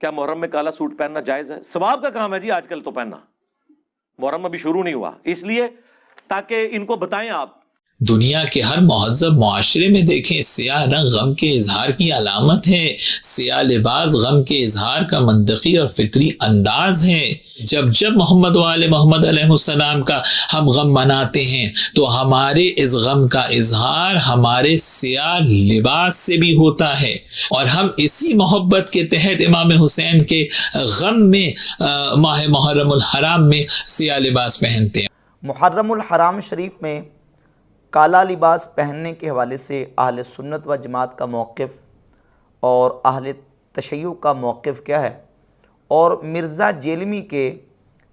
کیا محرم میں کالا سوٹ پہننا جائز ہے؟ ثواب کا کام ہے جی آج کل تو پہننا، محرم ابھی شروع نہیں ہوا، اس لیے تاکہ ان کو بتائیں آپ۔ دنیا کے ہر مہذب معاشرے میں دیکھیں سیاہ رنگ غم کے اظہار کی علامت ہے، سیاہ لباس غم کے اظہار کا منطقی اور فطری انداز ہے۔ جب جب محمد وآل محمد علیہ السلام کا ہم غم مناتے ہیں تو ہمارے اس غم کا اظہار ہمارے سیاہ لباس سے بھی ہوتا ہے، اور ہم اسی محبت کے تحت امام حسین کے غم میں ماہ محرم الحرام میں سیاہ لباس پہنتے ہیں۔ محرم الحرام شریف میں کالا لباس پہننے کے حوالے سے اہل سنت و جماعت کا موقف اور اہل تشیع کا موقف کیا ہے، اور مرزا جیلمی کے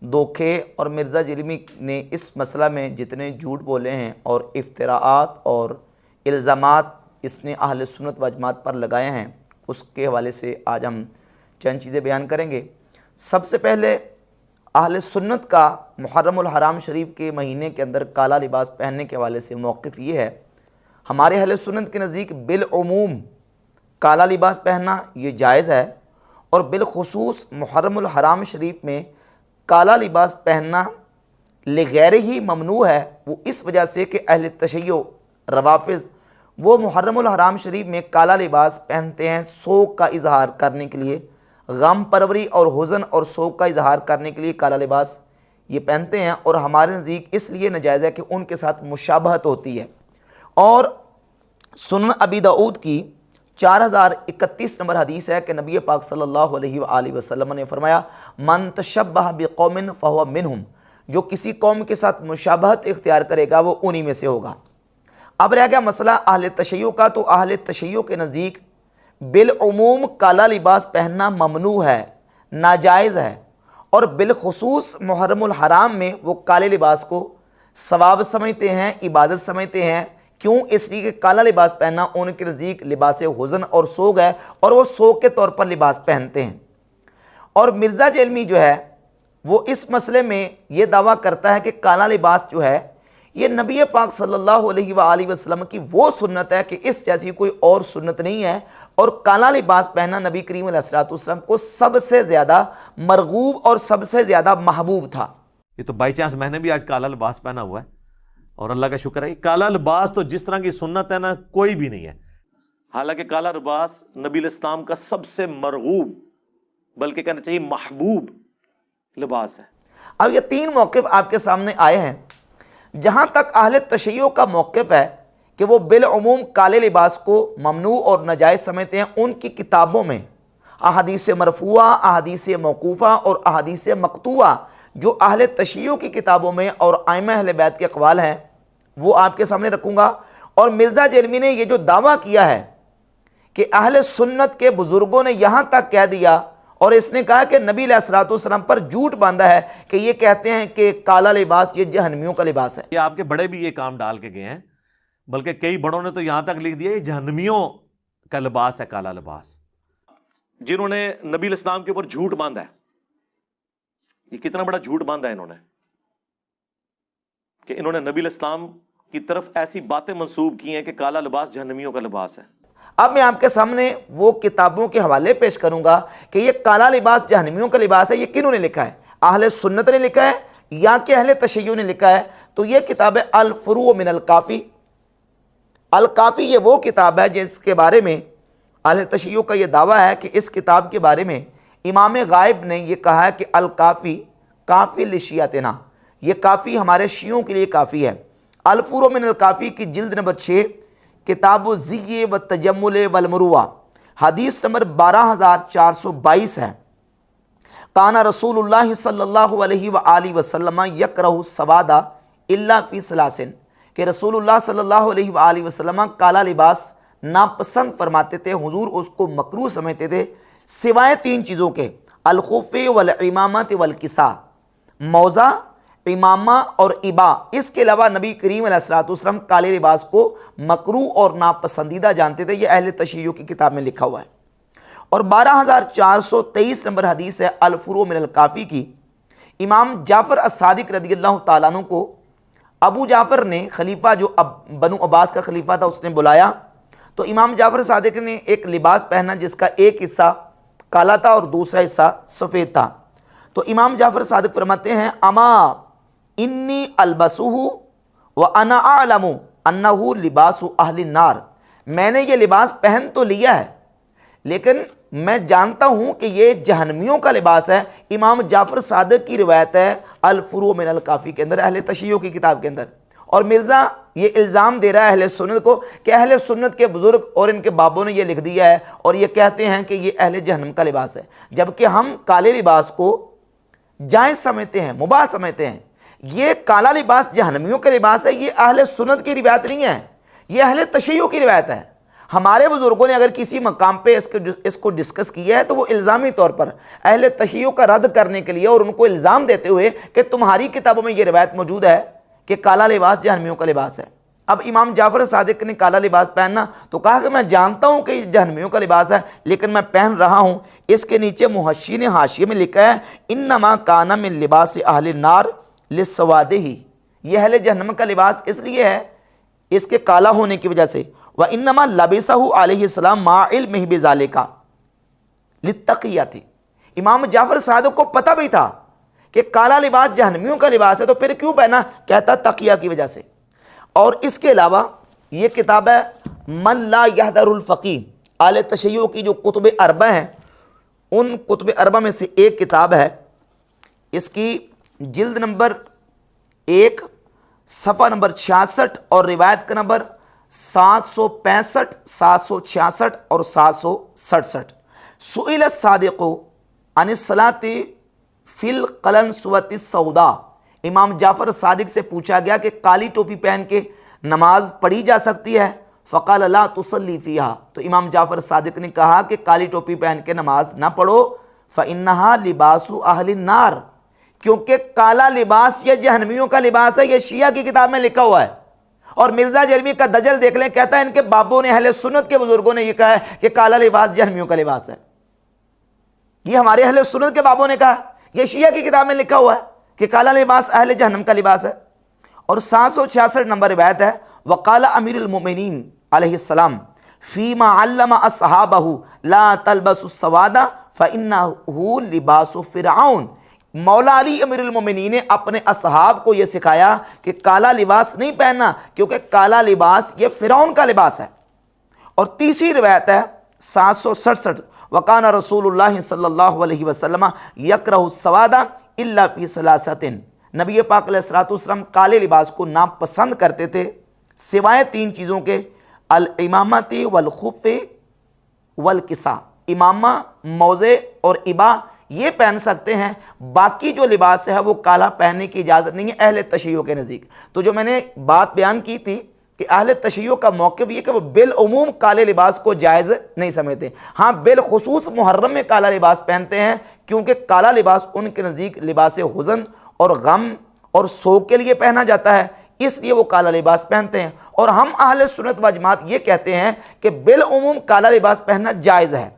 دھوکے اور مرزا جیلمی نے اس مسئلہ میں جتنے جھوٹ بولے ہیں اور افتراءات اور الزامات اس نے اہل سنت و جماعت پر لگائے ہیں، اس کے حوالے سے آج ہم چند چیزیں بیان کریں گے۔ سب سے پہلے اہل سنت کا محرم الحرام شریف کے مہینے کے اندر کالا لباس پہننے کے حوالے سے موقف یہ ہے، ہمارے اہل سنت کے نزدیک بالعموم کالا لباس پہننا یہ جائز ہے، اور بالخصوص محرم الحرام شریف میں کالا لباس پہننا لغیر ہی ممنوع ہے۔ وہ اس وجہ سے کہ اہل تشیع روافض وہ محرم الحرام شریف میں کالا لباس پہنتے ہیں سوگ کا اظہار کرنے کے لیے، غم پروری اور حزن اور سوگ کا اظہار کرنے کے لیے کالا لباس یہ پہنتے ہیں، اور ہمارے نزدیک اس لیے ناجائز ہے کہ ان کے ساتھ مشابہت ہوتی ہے۔ اور سنن ابی داؤد کی 4031 نمبر حدیث ہے کہ نبی پاک صلی اللہ علیہ وآلہ وسلم نے فرمایا، من تشبہ بقوم فہو منہم، جو کسی قوم کے ساتھ مشابہت اختیار کرے گا وہ انہی میں سے ہوگا۔ اب رہ گیا مسئلہ اہل تشیع کا، تو اہل تشیع کے نزدیک بالعموم کالا لباس پہننا ممنوع ہے، ناجائز ہے، اور بالخصوص محرم الحرام میں وہ کالے لباس کو ثواب سمجھتے ہیں، عبادت سمجھتے ہیں۔ کیوں؟ اس لیے کہ کالا لباس پہننا ان کے نزدیک لباس حزن اور سوگ ہے، اور وہ سوگ کے طور پر لباس پہنتے ہیں۔ اور مرزا جیلمی جو ہے وہ اس مسئلے میں یہ دعویٰ کرتا ہے کہ کالا لباس جو ہے یہ نبی پاک صلی اللہ علیہ وآلہ وسلم کی وہ سنت ہے کہ اس جیسی کوئی اور سنت نہیں ہے، اور کالا لباس پہننا نبی کریم علیہ الصلوۃ والسلام کو سب سے زیادہ مرغوب اور سب سے زیادہ محبوب تھا۔ یہ تو بائی چانس میں نے بھی آج کالا لباس پہنا ہوا ہے، اور اللہ کا شکر ہے، کالا لباس تو جس طرح کی سنت ہے نا کوئی بھی نہیں ہے، حالانکہ کالا لباس نبی الاسلام کا سب سے مرغوب بلکہ کہنا چاہیے محبوب لباس ہے۔ اب یہ تین موقف آپ کے سامنے آئے ہیں۔ جہاں تک اہل تشیع کا موقف ہے کہ وہ بالعموم کالے لباس کو ممنوع اور ناجائز سمجھتے ہیں، ان کی کتابوں میں احادیث مرفوعہ، احادیث موقوفہ اور احادیث مقطوعہ جو اہل تشیع کی کتابوں میں اور ائمہ اہل بیت کے اقوال ہیں وہ آپ کے سامنے رکھوں گا۔ اور مرزا جیلمی نے یہ جو دعویٰ کیا ہے کہ اہل سنت کے بزرگوں نے یہاں تک کہہ دیا، اور اس نے کہا کہ نبی علیہ الصلوۃ والسلام پر جھوٹ باندھا ہے کہ یہ کہتے ہیں کہ کالا لباس یہ جہنمیوں کا لباس ہے۔ یہ آپ کے بڑے بھی یہ کام ڈال کے گئے ہیں، بلکہ کئی بڑوں نے تو یہاں تک لکھ دیا یہ جہنمیوں کا لباس ہے کالا لباس، جنہوں نے نبی الاسلام کے اوپر جھوٹ باندھا ہے۔ یہ کتنا بڑا جھوٹ باندھا ہے انہوں نے کہ انہوں نے نبی الاسلام کی طرف ایسی باتیں منسوب کی ہیں کہ کالا لباس جہنمیوں کا لباس ہے۔ اب میں آپ کے سامنے وہ کتابوں کے حوالے پیش کروں گا کہ یہ کالا لباس جہنمیوں کا لباس ہے، یہ کنہوں نے لکھا ہے؟ اہل سنت نے لکھا ہے یا کہ اہل تشیع نے لکھا ہے؟ تو یہ کتاب ہے الفروع من الکافی۔ الکافی یہ وہ کتاب ہے جس کے بارے میں اہل تشیع کا یہ دعویٰ ہے کہ اس کتاب کے بارے میں امام غائب نے یہ کہا ہے کہ الکافی کافی لشیعتنا، یہ کافی ہمارے شیعوں کے لیے کافی ہے۔ الفروع من الکافی کی جلد نمبر 6 کتاب الزی والتجمل والمروہ حدیث نمبر 12422 ہے۔ کان رسول اللہ صلی اللہ علیہ وآلہ وسلم یکرہ السواد الا فی ثلاث، کہ رسول اللہ صلی اللہ علیہ وآلہ وسلم کالا لباس ناپسند فرماتے تھے، حضور اس کو مکروہ سمجھتے تھے سوائے تین چیزوں کے، الخف والعمامۃ والکساء، موزہ، امامہ اور ابا۔ اس کے علاوہ نبی کریم علیہ الصلوۃ والسلام کالے لباس کو مکروہ اور ناپسندیدہ جانتے تھے۔ یہ اہل تشیع کی کتاب میں لکھا ہوا ہے۔ اور 12423 نمبر حدیث ہے الفروع من الکافی کی۔ امام جعفر الصادق رضی اللہ تعالیٰ عنہ کو ابو جعفر نے، خلیفہ جو بنو عباس کا خلیفہ تھا، اس نے بلایا تو امام جعفر صادق نے ایک لباس پہنا جس کا ایک حصہ کالا تھا اور دوسرا حصہ سفید تھا۔ تو امام جعفر صادق فرماتے ہیں اما انی البسہ وانا اعلم انہ لباس اہل النار، میں نے یہ لباس پہن تو لیا ہے لیکن میں جانتا ہوں کہ یہ جہنمیوں کا لباس ہے۔ امام جعفر صادق کی روایت ہے الفروع من الکافی کے اندر، اہل تشیع کی کتاب کے اندر، اور مرزا یہ الزام دے رہا ہے اہل سنت کو کہ اہل سنت کے بزرگ اور ان کے بابوں نے یہ لکھ دیا ہے اور یہ کہتے ہیں کہ یہ اہل جہنم کا لباس ہے، جبکہ ہم کالے لباس کو جائز سمجھتے ہیں، مباح سمجھتے ہیں۔ یہ کالا لباس جہنمیوں کا لباس ہے، یہ اہل سنت کی روایت نہیں ہے، یہ اہل تشیع کی روایت ہے۔ ہمارے بزرگوں نے اگر کسی مقام پہ اس کو ڈسکس کیا ہے تو وہ الزامی طور پر اہل تشیع کا رد کرنے کے لیے اور ان کو الزام دیتے ہوئے کہ تمہاری کتابوں میں یہ روایت موجود ہے کہ کالا لباس جہنمیوں کا لباس ہے۔ اب امام جعفر صادق نے کالا لباس پہننا تو کہا کہ میں جانتا ہوں کہ یہ جہنمیوں کا لباس ہے لیکن میں پہن رہا ہوں۔ اس کے نیچے محشی نے حاشیے میں لکھا ہے انما کان من لباس اہل النار للسوادہ، یہ اہل جہنم کا لباس اس لیے ہے اس کے کالا ہونے کی وجہ سے، وانما لبسہ علیہ السلام مع علمہ بذالک للتقیہ، امام جعفر صادق کو پتہ بھی تھا کہ کالا لباس جہنمیوں کا لباس ہے تو پھر کیوں پہنا؟ کہتا تقیہ کی وجہ سے۔ اور اس کے علاوہ یہ کتاب ہے من لا یحذر الفقیہ، اہل تشیع کی جو کتب اربع ہیں ان کتب اربع میں سے ایک کتاب ہے، اس کی جلد نمبر 1 صفحہ نمبر 66 اور روایت کا نمبر 765 766 اور 767۔ سئل الصادق عن الصلاۃ فی القلنسوۃ السوداء، امام جعفر صادق سے پوچھا گیا کہ کالی ٹوپی پہن کے نماز پڑھی جا سکتی ہے؟ فقال لا تصلی فیہا، تو امام جعفر صادق نے کہا کہ کالی ٹوپی پہن کے نماز نہ پڑھو، فإنہا لباس اہل النار، کیونکہ کالا لباس یہ جہنمیوں کا لباس ہے، یہ شیعہ کی کتاب میں لکھا ہوا ہے۔ اور مرزا جرمی کا دجل دیکھ لیں، کہتا ہے ان کے بابوں نے اہل سنت کے بزرگوں نے یہ کہا ہے کہ کالا لباس جہنمیوں کا لباس ہے، یہ ہمارے اہل سنت کے بابوں نے کہا، یہ شیعہ کی کتاب میں لکھا ہوا ہے کہ کالا لباس اہل جہنم کا لباس ہے۔ اور 766 نمبر روایت ہے وقال امیر المؤمنین علیہ السلام فیما علم اصحابہ لا تلبسوا السواد فانہ لباس فرعون، مولا علی امیر المومنین نے اپنے اصحاب کو یہ سکھایا کہ کالا لباس نہیں پہننا کیونکہ کالا لباس یہ فرعون کا لباس ہے۔ اور تیسری روایت ہے 767 وکان رسول اللہ صلی اللہ علیہ وسلم یکرہ السواد الا فی ثلاثۃ، نبی پاک علیہ الصلوۃ والسلام کالے لباس کو ناپسند کرتے تھے سوائے 3 چیزوں کے، الامامۃ والخف والکساء، امامہ، موزے اور ابا یہ پہن سکتے ہیں، باقی جو لباس ہے وہ کالا پہننے کی اجازت نہیں ہے اہل تشیع کے نزدیک۔ تو جو میں نے بات بیان کی تھی کہ اہل تشیع کا موقف یہ کہ وہ بالعموم کالے لباس کو جائز نہیں سمجھتے، ہاں بالخصوص محرم میں کالا لباس پہنتے ہیں کیونکہ کالا لباس ان کے نزدیک لباس حزن اور غم اور سوگ کے لیے پہنا جاتا ہے، اس لیے وہ کالا لباس پہنتے ہیں۔ اور ہم اہل سنت و جماعت یہ کہتے ہیں کہ بالعموم کالا لباس پہننا جائز ہے،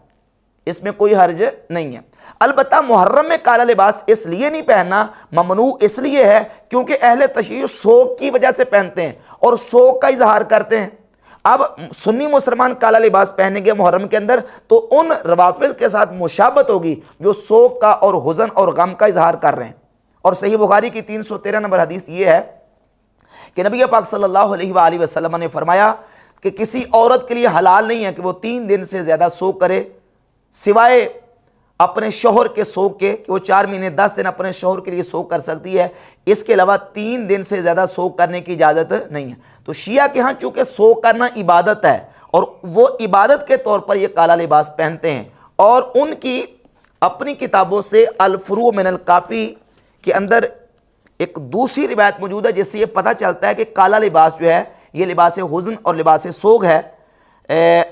اس میں کوئی حرج نہیں ہے۔ البتہ محرم میں کالا لباس اس لیے نہیں پہننا، ممنوع اس لیے ہے کیونکہ اہل تشیع سوگ کی وجہ سے پہنتے ہیں اور سوگ کا اظہار کرتے ہیں۔ اب سنی مسلمان کالا لباس پہنیں گے محرم کے اندر تو ان روافض کے ساتھ مشابہت ہوگی جو سوگ کا اور حزن اور غم کا اظہار کر رہے ہیں۔ اور صحیح بخاری کی 313 نمبر حدیث یہ ہے کہ نبی پاک صلی اللہ علیہ وآلہ وسلم نے فرمایا کہ کسی عورت کے لیے حلال نہیں ہے کہ وہ 3 دن سے زیادہ سوگ کرے سوائے اپنے شوہر کے سوگ کے، کہ وہ 4 مہینے 10 دن اپنے شوہر کے لیے سوگ کر سکتی ہے، اس کے علاوہ 3 دن سے زیادہ سوگ کرنے کی اجازت نہیں ہے۔ تو شیعہ کے ہاں چونکہ سوگ کرنا عبادت ہے اور وہ عبادت کے طور پر یہ کالا لباس پہنتے ہیں، اور ان کی اپنی کتابوں سے الفروع من الکافی کے اندر ایک دوسری روایت موجود ہے جس سے یہ پتہ چلتا ہے کہ کالا لباس جو ہے یہ لباس حزن اور لباس سوگ ہے۔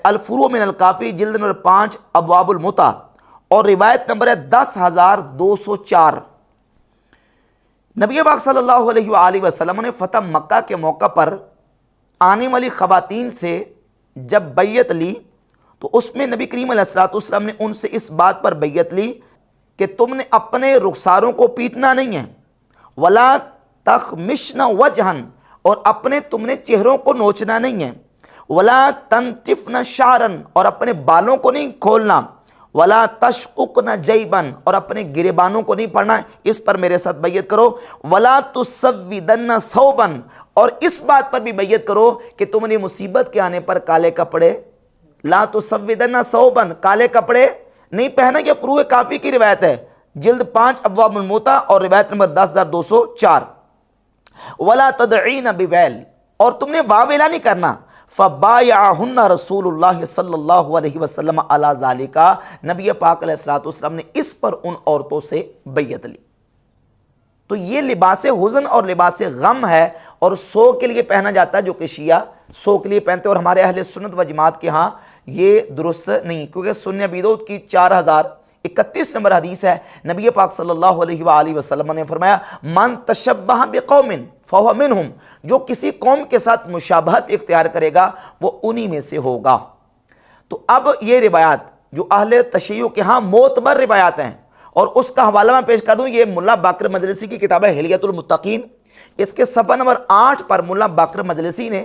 الفروع من الکافی جلد نمبر 5 ابواب المتع اور روایت نمبر ہے 10204۔ نبی پاک صلی اللہ علیہ وآلہ وسلم نے فتح مکہ کے موقع پر آنے والی خواتین سے جب بیعت لی تو اس میں نبی کریم علیہ الصلوۃ والسلام نے ان سے اس بات پر بیعت لی کہ تم نے اپنے رخساروں کو پیٹنا نہیں ہے، ولا تخمشن وجہن، اور اپنے تم نے چہروں کو نوچنا نہیں ہے، ولا تنتفن شعرن، اور اپنے بالوں کو نہیں کھولنا، ولا تشققن جیبن، اور اپنے گریبانوں کو نہیں پڑھنا، اس پر میرے ساتھ بیعت کرو، ولا تسودن ثوبن، اور اس بات پر بھی بیعت کرو کہ تم نے مصیبت کے آنے پر کالے کپڑے، لا تسودن ثوبن، کالے کپڑے نہیں پہنا۔ یہ فروع کافی کی روایت ہے، جلد 5 ابواب الموطا اور روایت نمبر 10204۔ ولا تدعین بویل، اور تم نے واویلا نہیں کرنا۔ فبایعہن رسول اللہ صلی اللہ علیہ وسلم علی ذالک، نبی پاک علیہ الصلوۃ والسلام نے اس پر ان عورتوں سے بیعت لی۔ تو یہ لباس حزن اور لباس غم ہے، اور سو کے لیے پہنا جاتا ہے، جو کہ شیعہ سو کے لیے پہنتے ہیں، اور ہمارے اہل سنت و جماعت کے ہاں یہ درست نہیں، کیونکہ سنن ابی داؤد کی 4031 نمبر حدیث ہے، نبی پاک صلی اللہ علیہ وآلہ وسلم نے فرمایا من تشبہ بقوم فہو منہم، جو کسی قوم کے ساتھ مشابہت اختیار کرے گا وہ انہی میں سے ہوگا۔ تو اب یہ روایات جو اہل تشیع کے ہاں معتبر روایات ہیں، اور اس کا حوالہ میں پیش کر دوں، یہ ملا باقر مجلسی کی کتاب ہے حلیۃ المتقین، اس کے صفحہ نمبر 8 پر ملا باقر مجلسی نے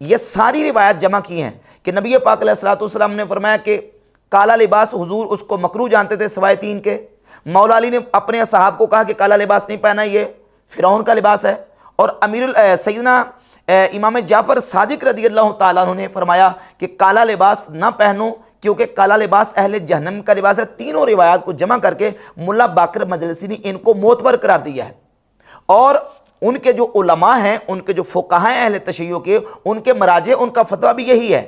یہ ساری روایات جمع کی ہیں کہ نبی پاک علیہ الصلوۃ والسلام نے فرمایا کہ کالا لباس، حضور اس کو مکروہ جانتے تھے سوائے 3 کے۔ مولا علی نے اپنے صحاب کو کہا کہ کالا لباس نہیں پہنا، یہ فرعون کا لباس ہے، اور سیدنا امام جعفر صادق رضی اللہ تعالیٰ عنہ نے فرمایا کہ کالا لباس نہ پہنو کیونکہ کالا لباس اہل جہنم کا لباس ہے۔ تینوں روایات کو جمع کر کے ملا باقر مجلسی نے ان کو معتبر قرار دیا ہے، اور ان کے جو علماء ہیں، ان کے جو فقہاء ہیں اہل تشیع کے، ان کے مراجع، ان کا فتویٰ بھی یہی ہے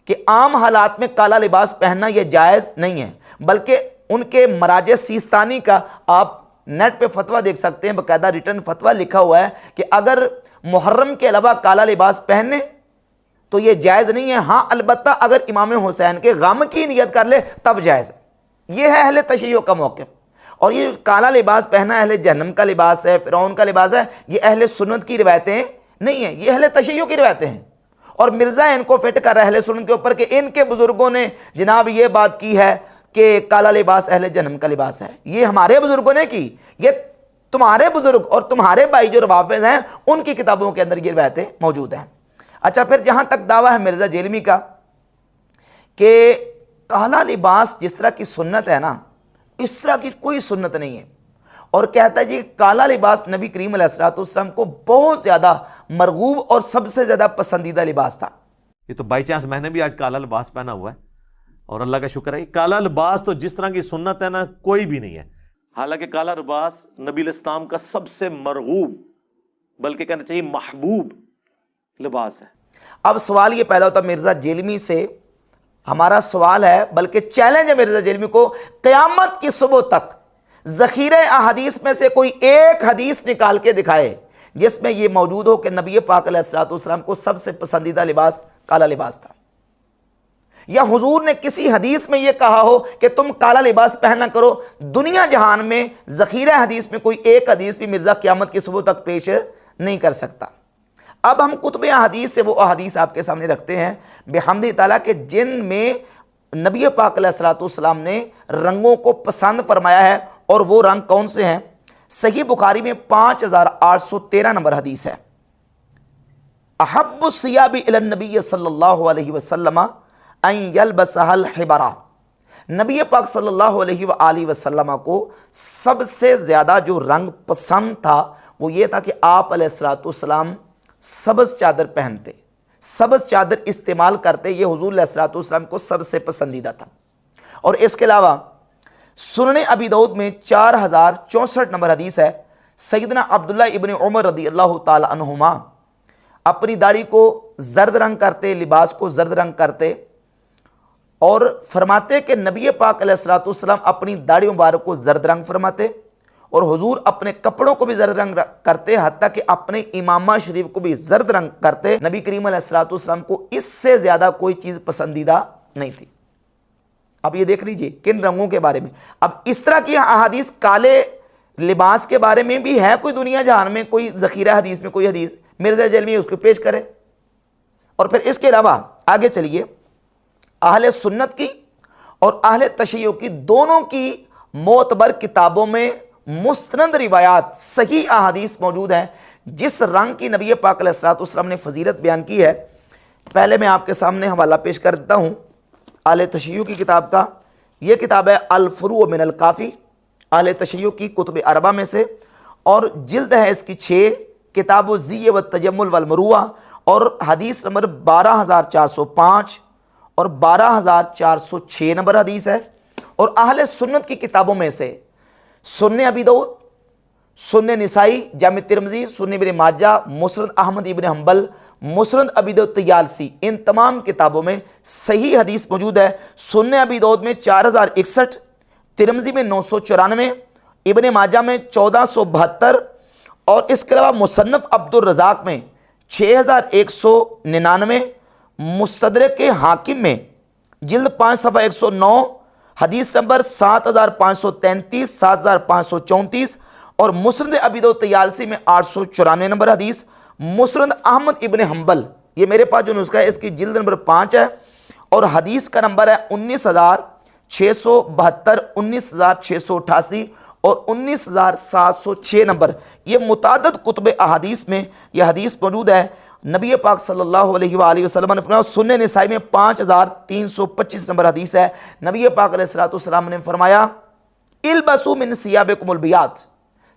کہ عام حالات میں کالا لباس پہننا یہ جائز نہیں ہے، بلکہ ان کے مراجع سیستانی کا آپ نیٹ پہ فتویٰ دیکھ سکتے ہیں، باقاعدہ ریٹن فتویٰ لکھا ہوا ہے کہ اگر محرم کے علاوہ کالا لباس پہنے تو یہ جائز نہیں ہے، ہاں البتہ اگر امام حسین کے غم کی نیت کر لے تب جائز ہے۔ یہ ہے اہل تشیع کا موقف، اور یہ کالا لباس پہنا اہل جہنم کا لباس ہے، فرعون کا لباس ہے، یہ اہل سنت کی روایتیں نہیں ہیں، یہ اہل تشیع کی روایتیں ہیں، اور مرزا ان کو فٹ کر رہا ہے اہل سنت کے اوپر کہ ان کے بزرگوں نے جناب یہ بات کی ہے کہ کالا لباس اہل جہنم کا لباس ہے۔ یہ ہمارے بزرگوں نے کی، یہ تمہارے بزرگ اور تمہارے بھائی جو روافض ہیں ان کی کتابوں کے اندر یہ روایتیں موجود ہیں۔ اچھا، پھر جہاں تک دعویٰ ہے مرزا جیلمی کا کہ کالا لباس جس طرح کی سنت ہے نا، اس طرح کی کوئی سنت نہیں ہے، اور کہتا ہے جی کالا لباس نبی کریم علیہ الصلوۃ والسلام کو بہت زیادہ مرغوب اور سب سے زیادہ پسندیدہ لباس تھا۔ یہ تو بائی چانس میں نے بھی آج کالا لباس پہنا ہوا ہے، اور اللہ کا شکر ہے، کالا لباس تو جس طرح کی سنت ہے نا کوئی بھی نہیں ہے۔ حالانکہ کالا لباس نبی الاسلام کا سب سے مرغوب، بلکہ کہنا چاہیے محبوب لباس ہے۔ اب سوال یہ پیدا ہوتا ہے مرزا جیلمی سے، ہمارا سوال ہے بلکہ چیلنج ہے مرزا جیلمی کو، قیامت کی صبح تک ذخیرہ احادیث میں سے کوئی ایک حدیث نکال کے دکھائے جس میں یہ موجود ہو کہ نبی پاک علیہ الصلوۃ والسلام کو سب سے پسندیدہ لباس کالا لباس تھا، یا حضور نے کسی حدیث میں یہ کہا ہو کہ تم کالا لباس پہنا کرو۔ دنیا جہان میں ذخیرہ حدیث میں کوئی ایک حدیث بھی مرزا قیامت کی صبح تک پیش نہیں کر سکتا۔ اب ہم کتب احادیث سے وہ احادیث آپ کے سامنے رکھتے ہیں بحمد تعالیٰ کہ جن میں نبی پاک علیہ الصلوۃ والسلام نے رنگوں کو پسند فرمایا ہے، اور وہ رنگ کون سے ہیں؟ صحیح بخاری میں 5813 نمبر حدیث ہے، احب الثیاب الی النبی صلی اللہ علیہ وسلم ان یلبسها الحبرا، نبی پاک صلی اللہ علیہ وآلہ وسلم کو سب سے زیادہ جو رنگ پسند تھا وہ یہ تھا کہ آپ علیہ الصلوۃ والسلام سبز چادر پہنتے، سبز چادر استعمال کرتے، یہ حضور علیہ الصلوۃ والسلام کو سب سے پسندیدہ تھا۔ اور اس کے علاوہ سنن ابی داؤد میں 4064 نمبر حدیث ہے، سیدنا عبداللہ ابن عمر رضی اللہ تعالی عنہما اپنی داڑھی کو زرد رنگ کرتے، لباس کو زرد رنگ کرتے، اور فرماتے کہ نبی پاک علیہ الصلوۃ والسلام اپنی داڑھی مبارک کو زرد رنگ فرماتے، اور حضور اپنے کپڑوں کو بھی زرد رنگ کرتے، حتیٰ کہ اپنے امامہ شریف کو بھی زرد رنگ کرتے۔ نبی کریم علیہ الصلوۃ والسلام کو اس سے زیادہ کوئی چیز پسندیدہ نہیں تھی۔ اب یہ دیکھ لیجئے کن رنگوں کے بارے میں۔ اب اس طرح کی احادیث کالے لباس کے بارے میں بھی ہے کوئی دنیا جہان میں، کوئی ذخیرہ حدیث میں کوئی حدیث مرزا جیلمی اس کو پیش کرے۔ اور پھر اس کے علاوہ آگے چلیے، اہل سنت کی اور اہل تشیع کی دونوں کی معتبر کتابوں میں مستند روایات صحیح احادیث موجود ہیں جس رنگ کی نبی پاک علیہ الصلوۃ والسلام نے فضیلت بیان کی ہے۔ پہلے میں آپ کے سامنے حوالہ پیش کر دیتا ہوں اہل تشیع کی کتاب کا، یہ کتاب ہے الفروع من الکافی، اہل تشیع کی کتب اربع میں سے، اور جلد ہے اس کی 6، کتاب الزی والتجمل والمروءہ، اور حدیث نمبر 12405 اور 12406 نمبر حدیث ہے۔ اور اہل سنت کی کتابوں میں سے سنن ابی داؤد، سنن نسائی، جامع ترمذی، سنن ابن ماجہ، مسند احمد ابن حنبل، مسند ابی داؤد طیالسی، ان تمام کتابوں میں صحیح حدیث موجود ہے۔ سنن ابی داؤد میں 4061، ترمذی میں 994، ابن ماجہ میں 1472، اور اس کے علاوہ مصنف عبد الرزاق میں 6199، مستدرک حاکم میں جلد 5 صفحہ 109، حدیث نمبر 7533، 7534، اور مسند ابی داؤد طیالسی میں 894 نمبر حدیث۔ مسند احمد ابن حنبل، یہ میرے پاس جو نسخہ ہے اس کی جلد نمبر 5 ہے، اور حدیث کا نمبر ہے 19672، 19688 اور 19706 نمبر۔ یہ متعدد کتب احادیث میں یہ حدیث موجود ہے۔ نبی پاک صلی اللہ علیہ وآلہ وسلم نے فرمایا، سنن نسائی میں 5325 نمبر حدیث ہے، نبی پاک علیہ السلام نے فرمایا البسوا من ثیابکم البیاض،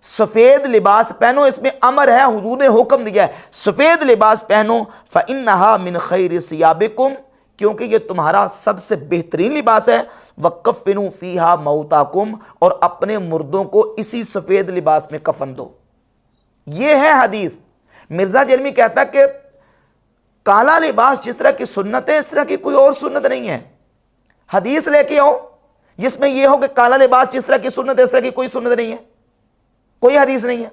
سفید لباس پہنو، اس میں امر ہے، حضور نے حکم دیا ہے سفید لباس پہنو، فإنہا من خیر ثیابکم، کیونکہ یہ تمہارا سب سے بہترین لباس ہے، وَكَفِّنُوا فِيهَا مَوْتَاكُمْ، اور اپنے مردوں کو اسی سفید لباس میں کفن دو۔ یہ ہے حدیث۔ مرزا جرمی کہتا ہے کہ کالا لباس جس طرح کی سنت ہے اس طرح کی کوئی اور سنت نہیں ہے۔ حدیث لے کے آؤ جس میں یہ ہو کہ کالا لباس جس طرح کی سنت ہے اس طرح کی کوئی سنت نہیں ہے، کوئی حدیث نہیں ہے۔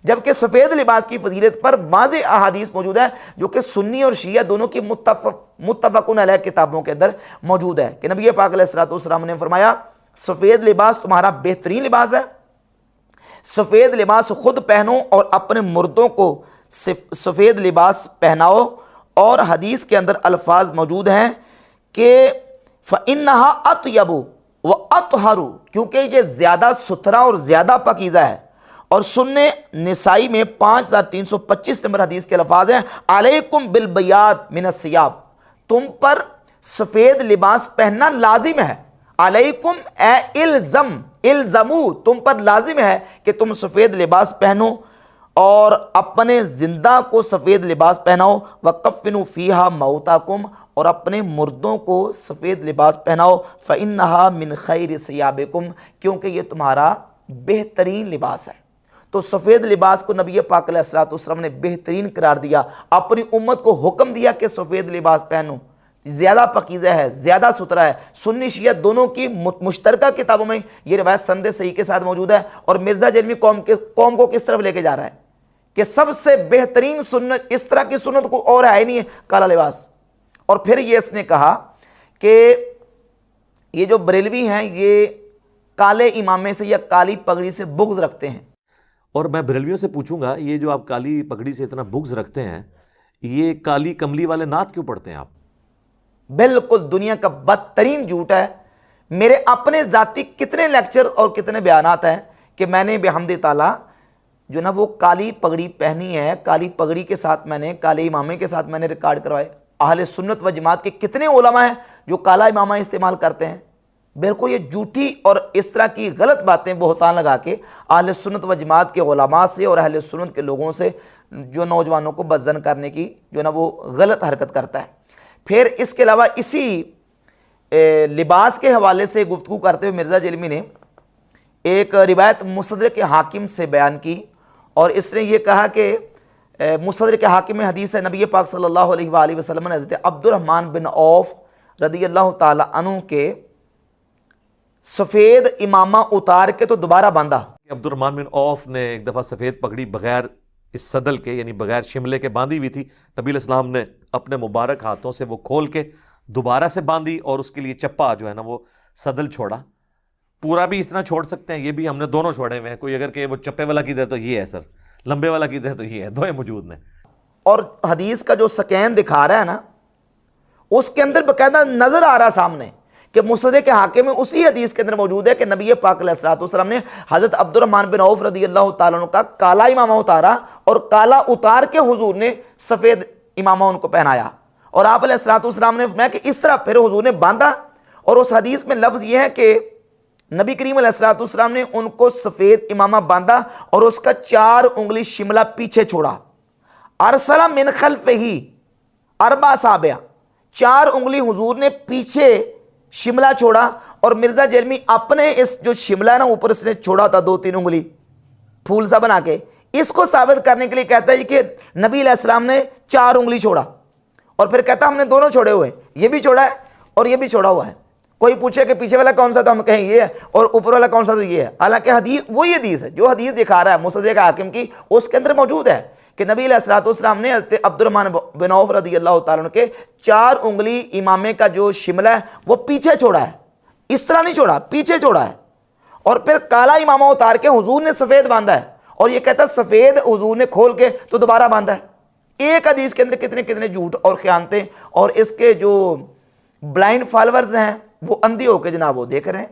جبکہ سفید لباس کی فضیلت پر واضح احادیث موجود ہے جو کہ سنی اور شیعہ دونوں کی متفقون علیہ کتابوں کے اندر موجود ہے، کہ نبی پاک علیہ السلام نے فرمایا سفید لباس تمہارا بہترین لباس ہے، سفید لباس خود پہنو اور اپنے مردوں کو سفید لباس پہناؤ۔ اور حدیث کے اندر الفاظ موجود ہیں کہ فَإِنَّهَا أَطْيَبُ وَأَطْهَرُ، کیونکہ یہ زیادہ ستھرا اور زیادہ پاکیزہ ہے۔ اور سنن نسائی میں 5325 نمبر حدیث کے الفاظ ہیں علیکم بالبیاض من الثیاب، تم پر سفید لباس پہننا لازم ہے، علیکم اے الزم، الزمو، تم پر لازم ہے کہ تم سفید لباس پہنو اور اپنے زندہ کو سفید لباس پہناؤ، وَكَفِّنُوا فِيهَا مَوْتَاكُمْ، اور اپنے مردوں کو سفید لباس پہناؤ، فَإِنَّهَا مِنْ خَيْرِ ثِيَابِكُمْ، کیونکہ یہ تمہارا بہترین لباس ہے۔ تو سفید لباس کو نبی پاک علیہ السلام نے بہترین قرار دیا، اپنی امت کو حکم دیا کہ سفید لباس پہنو، زیادہ پاکیزہ ہے، زیادہ ستھرا ہے۔ سنی شیعہ دونوں کی مشترکہ کتابوں میں یہ روایت سند صحیح کے ساتھ موجود ہے۔ اور مرزا جرمی قوم کو کس طرف لے کے جا رہا ہے کہ سب سے بہترین سنت، اس طرح کی سنت کو اور ہے نہیں ہے، کالا لباس۔ اور پھر یہ اس نے کہا کہ یہ جو بریلوی ہیں یہ کالے امامے سے یا کالی پگڑی سے بغض رکھتے ہیں۔ اور میں بریلویوں سے پوچھوں گا، یہ جو آپ کالی پگڑی سے اتنا بغض رکھتے ہیں، یہ کالی کملی والے نعت کیوں پڑھتے ہیں آپ؟ بالکل دنیا کا بدترین جھوٹ ہے۔ میرے اپنے ذاتی کتنے لیکچر اور کتنے بیانات ہیں کہ میں نے بحمد تعالیٰ جو نا وہ کالی پگڑی پہنی ہے، کالی پگڑی کے ساتھ میں نے کالے امامے کے ساتھ میں نے ریکارڈ کروائے۔ اہل سنت و جماعت کے کتنے علماء ہیں جو کالا امامہ استعمال کرتے ہیں۔ بالکل یہ جھوٹی اور اس طرح کی غلط باتیں بہتان لگا کے اہل سنت و جماعت کے علماء سے اور اہل سنت کے لوگوں سے جو نوجوانوں کو بدظن کرنے کی جو نا وہ غلط حرکت کرتا ہے۔ پھر اس کے علاوہ اسی لباس کے حوالے سے گفتگو کرتے ہوئے مرزا جرمی نے ایک روایت مستدرک حاکم سے بیان کی، اور اس نے یہ کہا کہ مستدرک حاکم میں حدیث ہے نبی پاک صلی اللہ علیہ وآلہ وسلم نے حضرت عبد الرحمن بن عوف رضی اللہ تعالی عنہ کے سفید امامہ اتار کے تو دوبارہ باندھا۔ عبد الرحمن بن عوف نے ایک دفعہ سفید پگڑی بغیر اس صدل کے یعنی بغیر شملے کے باندھی ہوئی تھی، نبی علیہ السلام نے اپنے مبارک ہاتھوں سے وہ کھول کے دوبارہ سے باندھی اور اس کے لیے چپا جو ہے نا وہ صدل چھوڑا۔ پورا بھی اس طرح چھوڑ سکتے ہیں، یہ بھی ہم نے دونوں چھوڑے ہوئے ہیں، کوئی اگر کہ وہ چپے والا کی دے تو یہ ہے سر، لمبے والا کی دے تو یہ ہے، دوئے موجود ہیں۔ اور حدیث کا جو سکین دکھا رہا ہے نا اس کے اندر باقاعدہ نظر آ رہا سامنے کہ مستدرک حاکم میں اسی حدیث کے اندر موجود ہے کہ نبی پاک علیہ السلام نے حضرت عبد الرحمن بن عوف رضی اللہ تعالیٰ عنہ کا کالا امامہ اتارا اور کالا اتار کے حضور نے سفید امامہ ان کو پہنایا، اور آپ علیہ السلام نے فرمایا کہ اس طرح پھر حضور نے باندھا اور اس حدیث میں لفظ یہ ہے کہ نبی کریم علیہ الصلوۃ والسلام نے ان کو سفید امامہ باندھا اور اس کا 4 انگلی شملہ پیچھے چھوڑا. ارسلہ من خلفہ اربع اصابع، 4 انگلی حضور نے پیچھے شملہ چھوڑا. اور مرزا جیلمی اپنے اس جو شملہ ہے نا اوپر اس نے چھوڑا تھا 2-3 انگلی پھول سا بنا کے، اس کو ثابت کرنے کے لیے کہتا ہے کہ نبی علیہ السلام نے 4 انگلی چھوڑا، اور پھر کہتا ہم نے دونوں چھوڑے ہوئے ہیں، یہ بھی چھوڑا ہے اور یہ بھی چھوڑا ہوا ہے. کوئی پوچھے کہ پیچھے والا کون سا تو ہم کہیں یہ ہے اور اوپر والا کون سا تو یہ ہے. حالانکہ حدیث وہی حدیث ہے جو حدیث دکھا رہا ہے مستدرک حاکم کی، اس کے اندر موجود ہے کہ نبی علیہ الصلوۃ والسلام نے حضرت عبد الرحمن بن عوف رضی اللہ تعالیٰ عنہ کے 4 انگلی امامے کا جو شملہ ہے وہ پیچھے چھوڑا ہے، اس طرح نہیں چھوڑا، پیچھے چھوڑا ہے. اور پھر کالا امامہ اتار کے حضور نے سفید باندھا ہے، اور یہ کہتا ہے سفید حضور نے کھول کے تو دوبارہ باندھا ہے. ایک حدیث کے اندر کتنے کتنے جھوٹ اور خیانتیں، اور اس کے جو بلائنڈ فالورز ہیں وہ اندھی ہو کے جناب وہ دیکھ رہے ہیں.